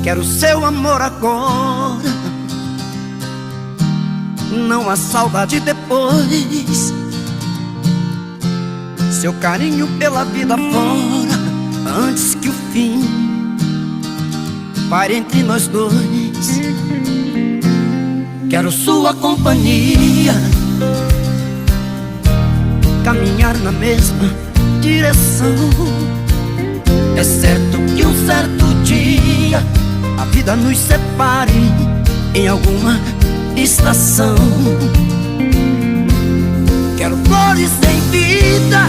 Quero seu amor agora, não há saudade depois. Seu carinho pela vida fora, antes que o fim pare entre nós dois. Quero sua companhia, caminhar na mesma direção. É certo que um certo dia a vida nos separe em alguma estação. Quero flores em vida,